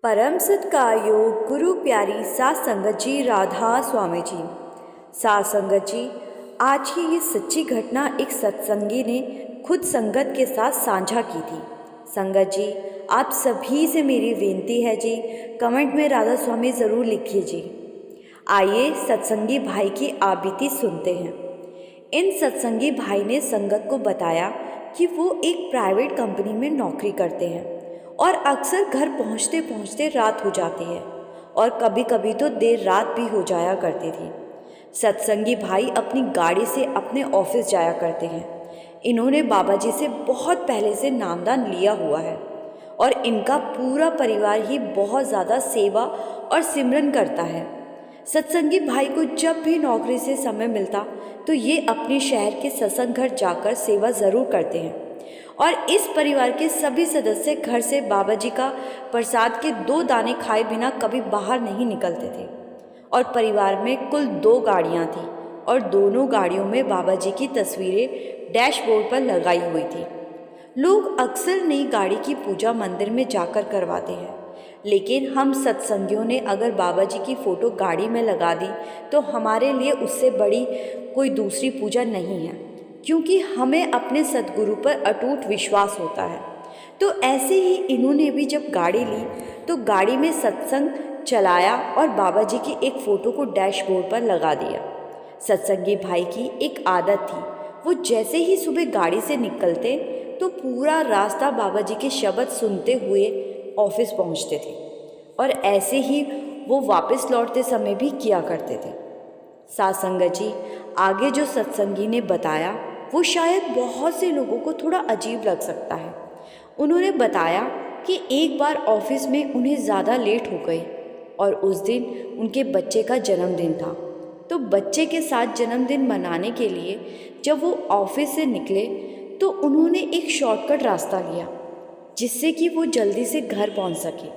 परम सत्कार्यो गुरु प्यारी सात संगत जी राधा स्वामी जी। सात संगत जी, आज की ये सच्ची घटना एक सत्संगी ने खुद संगत के साथ साझा की थी। संगत जी, आप सभी से मेरी विनती है जी, कमेंट में राधा स्वामी ज़रूर लिखिए जी। आइए सत्संगी भाई की आबिती सुनते हैं। इन सत्संगी भाई ने संगत को बताया कि वो एक प्राइवेट कंपनी में नौकरी करते हैं और अक्सर घर पहुंचते पहुंचते रात हो जाती है और कभी कभी तो देर रात भी हो जाया करती थी। सत्संगी भाई अपनी गाड़ी से अपने ऑफिस जाया करते हैं। इन्होंने बाबा जी से बहुत पहले से नामदान लिया हुआ है और इनका पूरा परिवार ही बहुत ज़्यादा सेवा और सिमरन करता है। सत्संगी भाई को जब भी नौकरी से समय मिलता तो ये अपने शहर के सत्संग घर जाकर सेवा ज़रूर करते हैं और इस परिवार के सभी सदस्य घर से बाबा जी का प्रसाद के 2 दाने खाए बिना कभी बाहर नहीं निकलते थे। और परिवार में कुल 2 गाड़ियाँ थीं और दोनों गाड़ियों में बाबा जी की तस्वीरें डैशबोर्ड पर लगाई हुई थी। लोग अक्सर नई गाड़ी की पूजा मंदिर में जाकर करवाते हैं, लेकिन हम सत्संगियों ने अगर बाबा जी की फ़ोटो गाड़ी में लगा दी तो हमारे लिए उससे बड़ी कोई दूसरी पूजा नहीं है, क्योंकि हमें अपने सद्गुरु पर अटूट विश्वास होता है। तो ऐसे ही इन्होंने भी जब गाड़ी ली तो गाड़ी में सत्संग चलाया और बाबा जी की एक फ़ोटो को डैशबोर्ड पर लगा दिया। सत्संगी भाई की एक आदत थी, वो जैसे ही सुबह गाड़ी से निकलते तो पूरा रास्ता बाबा जी के शब्द सुनते हुए ऑफिस पहुंचते थे और ऐसे ही वो वापस लौटते समय भी किया करते थे। सात संगत जी, आगे जो सत्संगी ने बताया वो शायद बहुत से लोगों को थोड़ा अजीब लग सकता है। उन्होंने बताया कि एक बार ऑफिस में उन्हें ज़्यादा लेट हो गई और उस दिन उनके बच्चे का जन्मदिन था। तो बच्चे के साथ जन्मदिन मनाने के लिए जब वो ऑफिस से निकले तो उन्होंने एक शॉर्टकट रास्ता लिया जिससे कि वो जल्दी से घर पहुंच सके।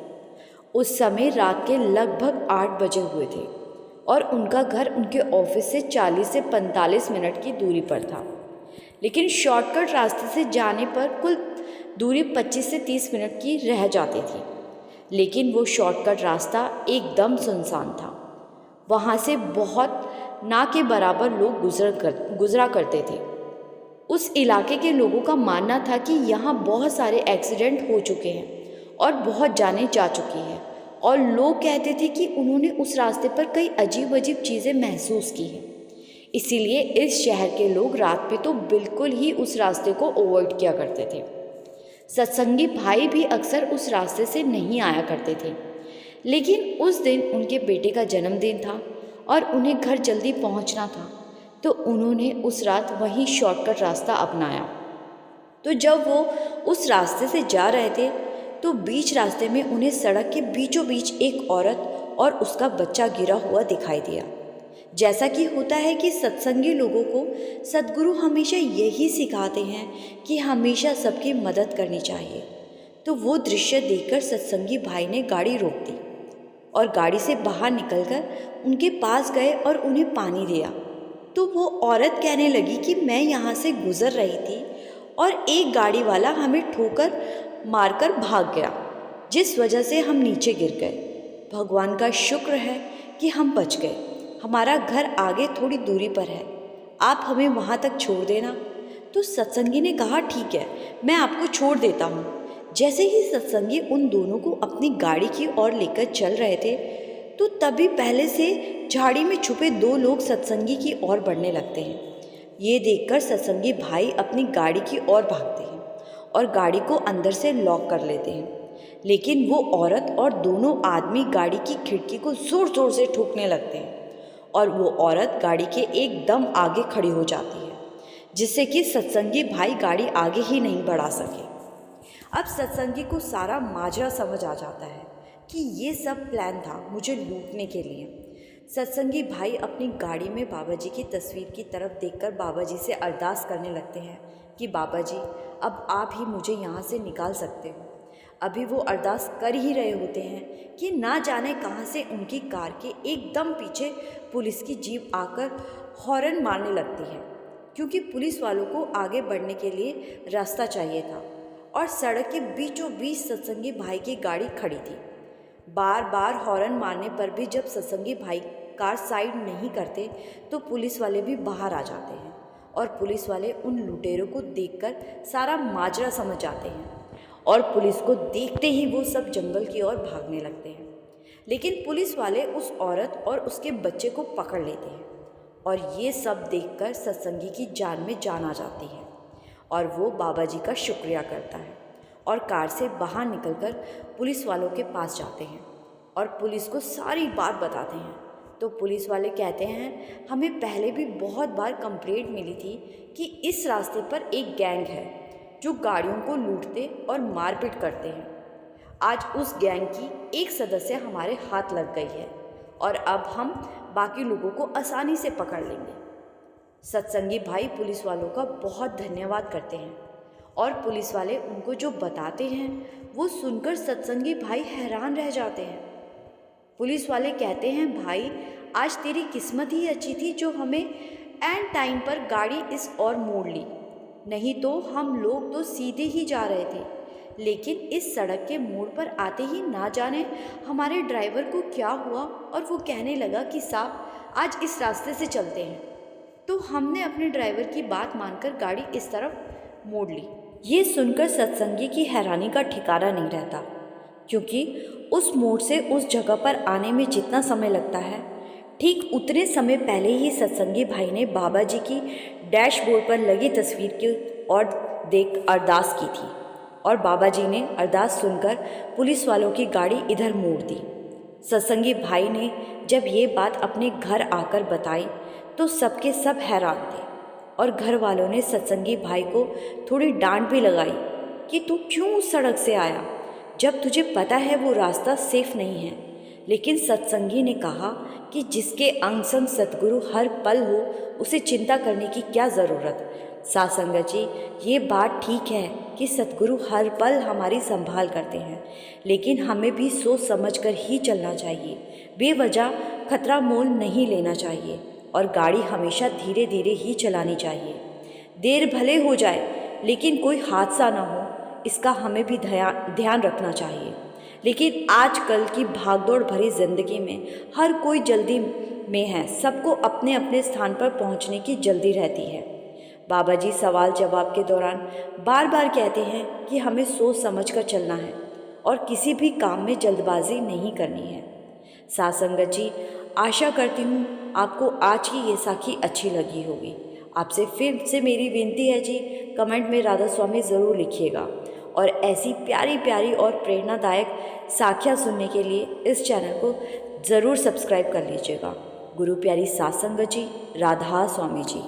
उस समय रात के लगभग 8 बजे हुए थे और उनका घर उनके ऑफिस से 40 से 45 मिनट की दूरी पर था, लेकिन शॉर्टकट रास्ते से जाने पर कुल दूरी 25 से 30 मिनट की रह जाती थी। लेकिन वो शॉर्टकट रास्ता एकदम सुनसान था। वहाँ से बहुत ना के बराबर लोग गुजरा करते थे। उस इलाके के लोगों का मानना था कि यहाँ बहुत सारे एक्सीडेंट हो चुके हैं और बहुत जानें जा चुकी हैं, और लोग कहते थे कि उन्होंने उस रास्ते पर कई अजीब अजीब चीज़ें महसूस की हैं। इसीलिए इस शहर के लोग रात में तो बिल्कुल ही उस रास्ते को अवॉइड किया करते थे। सत्संगी भाई भी अक्सर उस रास्ते से नहीं आया करते थे, लेकिन उस दिन उनके बेटे का जन्मदिन था और उन्हें घर जल्दी पहुंचना था, तो उन्होंने उस रात वही शॉर्टकट रास्ता अपनाया। तो जब वो उस रास्ते से जा रहे थे तो बीच रास्ते में उन्हें सड़क के बीचों बीच एक औरत और उसका बच्चा गिरा हुआ दिखाई दिया। जैसा कि होता है कि सत्संगी लोगों को सद्गुरु हमेशा यही सिखाते हैं कि हमेशा सबकी मदद करनी चाहिए। तो वो दृश्य देखकर सत्संगी भाई ने गाड़ी रोक दी और गाड़ी से बाहर निकलकर उनके पास गए और उन्हें पानी दिया। तो वो औरत कहने लगी कि मैं यहाँ से गुजर रही थी और एक गाड़ी वाला हमें ठोकर मारकर भाग गया, जिस वजह से हम नीचे गिर गए। भगवान का शुक्र है कि हम बच गए। हमारा घर आगे थोड़ी दूरी पर है, आप हमें वहाँ तक छोड़ देना। तो सत्संगी ने कहा ठीक है, मैं आपको छोड़ देता हूँ। जैसे ही सत्संगी उन दोनों को अपनी गाड़ी की ओर लेकर चल रहे थे तो तभी पहले से झाड़ी में छुपे 2 लोग सत्संगी की ओर बढ़ने लगते हैं। ये देखकर सत्संगी भाई अपनी गाड़ी की ओर भागते हैं और गाड़ी को अंदर से लॉक कर लेते हैं, लेकिन वो औरत और दोनों आदमी गाड़ी की खिड़की को ज़ोर ज़ोर से ठोकने लगते हैं और वो औरत गाड़ी के एकदम आगे खड़ी हो जाती है, जिससे कि सत्संगी भाई गाड़ी आगे ही नहीं बढ़ा सके। अब सत्संगी को सारा माजरा समझ आ जाता है कि ये सब प्लान था मुझे लूटने के लिए। सत्संगी भाई अपनी गाड़ी में बाबा जी की तस्वीर की तरफ देखकर बाबा जी से अरदास करने लगते हैं कि बाबा जी, अब आप ही मुझे यहाँ से निकाल सकते हो। अभी वो अरदास कर ही रहे होते हैं कि ना जाने कहाँ से उनकी कार के एकदम पीछे पुलिस की जीप आकर हॉर्न मारने लगती है, क्योंकि पुलिस वालों को आगे बढ़ने के लिए रास्ता चाहिए था और सड़क के बीचों बीच सत्संगी भाई की गाड़ी खड़ी थी। बार बार हॉर्न मारने पर भी जब सत्संगी भाई कार साइड नहीं करते तो पुलिस वाले भी बाहर आ जाते हैं और पुलिस वाले उन लुटेरों को देखकर सारा माजरा समझ जाते हैं और पुलिस को देखते ही वो सब जंगल की ओर भागने लगते हैं। लेकिन पुलिस वाले उस औरत और उसके बच्चे को पकड़ लेते हैं और ये सब देखकर सत्संगी की जान में जान आ जाती है और वो बाबा जी का शुक्रिया करता है और कार से बाहर निकलकर पुलिस वालों के पास जाते हैं और पुलिस को सारी बात बताते हैं। तो पुलिस वाले कहते हैं, हमें पहले भी बहुत बार कंप्लेंट मिली थी कि इस रास्ते पर एक गैंग है जो गाड़ियों को लूटते और मारपीट करते हैं। आज उस गैंग की एक सदस्य हमारे हाथ लग गई है और अब हम बाकी लोगों को आसानी से पकड़ लेंगे। सत्संगी भाई पुलिस वालों का बहुत धन्यवाद करते हैं और पुलिस वाले उनको जो बताते हैं वो सुनकर सत्संगी भाई हैरान रह जाते हैं। पुलिस वाले कहते हैं, भाई आज तेरी किस्मत ही अच्छी थी जो हमें एंड टाइम पर गाड़ी इस ओर मोड़ ली, नहीं तो हम लोग तो सीधे ही जा रहे थे। लेकिन इस सड़क के मोड़ पर आते ही ना जाने हमारे ड्राइवर को क्या हुआ और वो कहने लगा कि साहब आज इस रास्ते से चलते हैं। तो हमने अपने ड्राइवर की बात मानकर गाड़ी इस तरफ मोड़ ली। ये सुनकर सत्संगी की हैरानी का ठिकाना नहीं रहता, क्योंकि उस मोड़ से उस जगह पर आने में जितना समय लगता है ठीक उतने समय पहले ही सत्संगी भाई ने बाबा जी की डैशबोर्ड पर लगी तस्वीर की ओर देख अरदास की थी और बाबा जी ने अरदास सुनकर पुलिस वालों की गाड़ी इधर मोड़ दी। सत्संगी भाई ने जब ये बात अपने घर आकर बताई तो सबके सब हैरान थे और घर वालों ने सत्संगी भाई को थोड़ी डांट भी लगाई कि तू क्यों उस सड़क से आया जब तुझे पता है वो रास्ता सेफ नहीं है। लेकिन सत्संगी ने कहा कि जिसके अंग संग सतगुरु हर पल हो उसे चिंता करने की क्या ज़रूरत। साथ संगत जी, ये बात ठीक है कि सतगुरु हर पल हमारी संभाल करते हैं, लेकिन हमें भी सोच समझकर ही चलना चाहिए। बेवजह खतरा मोल नहीं लेना चाहिए और गाड़ी हमेशा धीरे धीरे ही चलानी चाहिए। देर भले हो जाए लेकिन कोई हादसा ना हो, इसका हमें भी ध्यान रखना चाहिए। लेकिन आजकल की भागदौड़ भरी ज़िंदगी में हर कोई जल्दी में है, सबको अपने अपने स्थान पर पहुंचने की जल्दी रहती है। बाबा जी सवाल जवाब के दौरान बार बार कहते हैं कि हमें सोच समझ कर चलना है और किसी भी काम में जल्दबाजी नहीं करनी है। साथ संगत जी, आशा करती हूँ आपको आज की ये साखी अच्छी लगी होगी। आपसे फिर से मेरी विनती है जी, कमेंट में राधा स्वामी ज़रूर लिखिएगा और ऐसी प्यारी प्यारी और प्रेरणादायक साखियाँ सुनने के लिए इस चैनल को ज़रूर सब्सक्राइब कर लीजिएगा। गुरु प्यारी साथ संगत जी, राधा स्वामी जी।